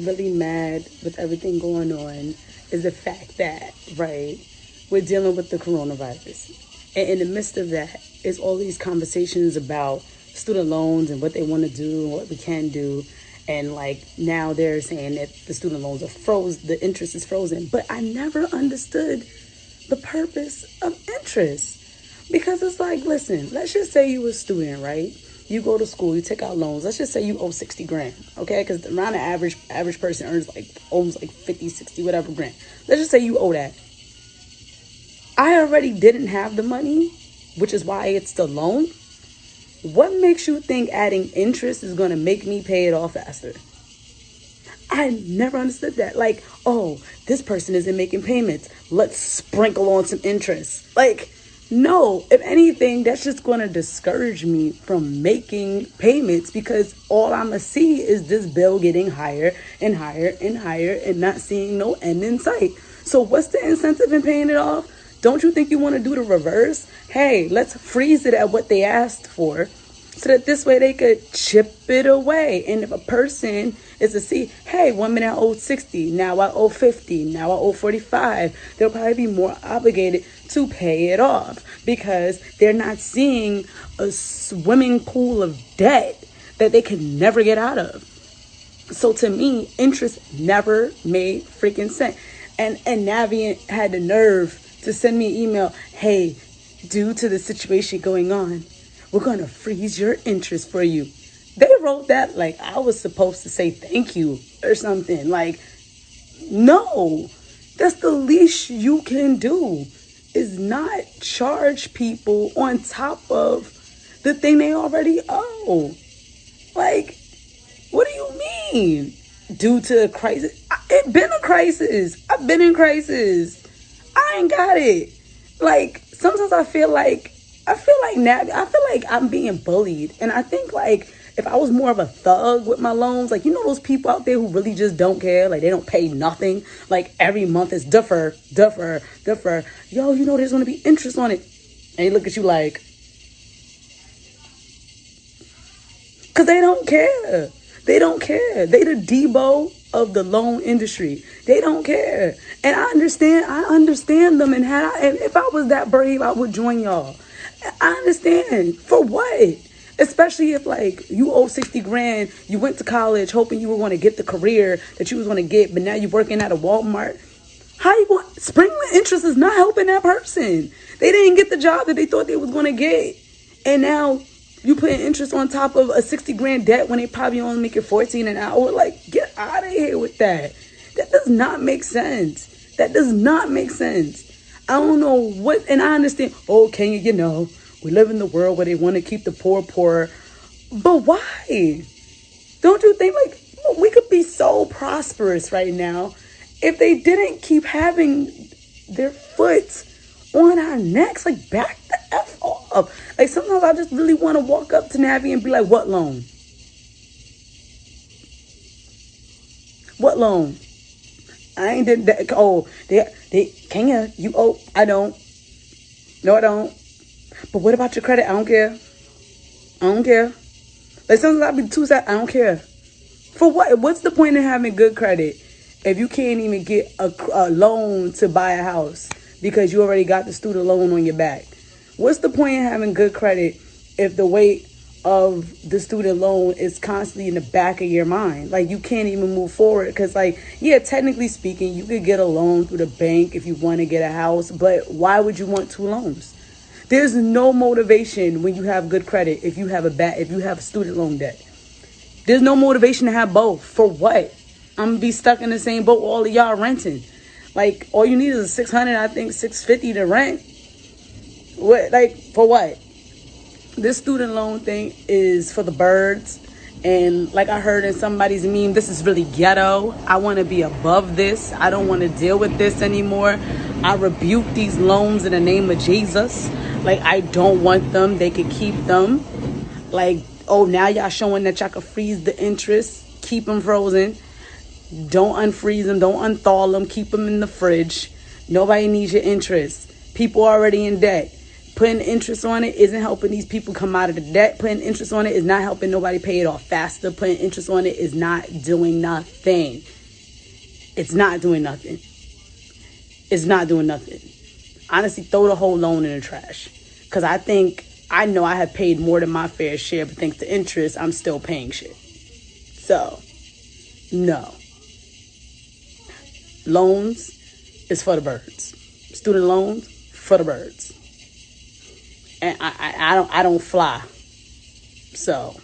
really mad with everything going on is the fact that, right, we're dealing with the coronavirus. And in the midst of that is all these conversations about student loans and what they want to do and what we can do. And like now they're saying that the student loans are frozen, the interest is frozen. But I never understood the purpose of interest. Because it's like, listen, let's just say you a student, right? You go to school, you take out loans. Let's just say you owe 60 grand, okay? Because around the average person earns like almost like 50, 60, whatever grand. Let's just say you owe that. I already didn't have the money, which is why it's the loan. What makes you think adding interest is going to make me pay it off faster? I never understood that. Like, oh, this person isn't making payments. Let's sprinkle on some interest. Like, no, if anything, that's just going to discourage me from making payments because all I'm going to see is this bill getting higher and higher and higher and not seeing no end in sight. So what's the incentive in paying it off? Don't you think you want to do the reverse? Hey, let's freeze it at what they asked for so that this way they could chip it away. And if a person is to see, hey, 1 minute I owed 60, now I owe 50, now I owe 45, they'll probably be more obligated to pay it off because they're not seeing a swimming pool of debt that they can never get out of. So to me, interest never made freaking sense. And Navient had the nerve to send me an email, hey, due to the situation going on, we're going to freeze your interest for you. They wrote that like I was supposed to say thank you or something. Like, no, that's the least you can do is not charge people on top of the thing they already owe. Like, what do you mean? Due to a crisis? It been a crisis. I've been in crisis. I ain't got it. Like, sometimes I feel like I'm being bullied. And I think like if I was more of a thug with my loans, like, you know, those people out there who really just don't care, like they don't pay nothing, like every month is defer. Yo, you know, there's going to be interest on it. And they look at you like, because they don't care. They don't care. They the Debo of the loan industry. They don't care. And I understand them. And if I was that brave, I would join y'all. I understand. For what? Especially if like you owe 60 grand, you went to college hoping you were going to get the career that you was going to get, but now you're working at a Walmart. How you going? Springing interest is not helping that person. They didn't get the job that they thought they was going to get. And now you putting interest on top of a 60 grand debt when they probably only make it 14 an hour. Like, get out of here with that. That does not make sense. That does not make sense. I don't know what, and I understand, oh, Kenya, you know, we live in the world where they want to keep the poor poorer. But why? Don't you think, like, we could be so prosperous right now if they didn't keep having their foot on our necks? Like, back the F off. Like, sometimes I just really want to walk up to Navi and be like, what loan? What loan? I ain't did that. Oh, Kenya, you owe. I don't. No, I don't. But what about your credit? I don't care. I don't care. Like, sometimes I be too sad. I don't care. For what? What's the point in having good credit if you can't even get a loan to buy a house because you already got the student loan on your back? What's the point in having good credit if the weight of the student loan is constantly in the back of your mind? Like, you can't even move forward because, like, yeah, technically speaking, you could get a loan through the bank if you want to get a house, but why would you want two loans? There's no motivation when you have good credit if you have student loan debt. There's no motivation to have both. For what? I'm gonna be stuck in the same boat with all of y'all renting. Like, all you need is a $600, I think $650 to rent. What? Like, for what? This student loan thing is for the birds. And like I heard in somebody's meme, this is really ghetto. I want to be above this. I don't want to deal with this anymore. I rebuke these loans in the name of Jesus. Like, I don't want them. They could keep them. Like, oh, now y'all showing that y'all can freeze the interest. Keep them frozen. Don't unfreeze them. Don't unthaw them. Keep them in the fridge. Nobody needs your interest. People already in debt. Putting interest on it isn't helping these people come out of the debt. Putting interest on it is not helping nobody pay it off faster. Putting interest on it is not doing nothing. It's not doing nothing. It's not doing nothing. Honestly, throw the whole loan in the trash. Because I know I have paid more than my fair share, but thanks to interest, I'm still paying shit. So, no. Loans is for the birds. Student loans, for the birds. And I don't fly. So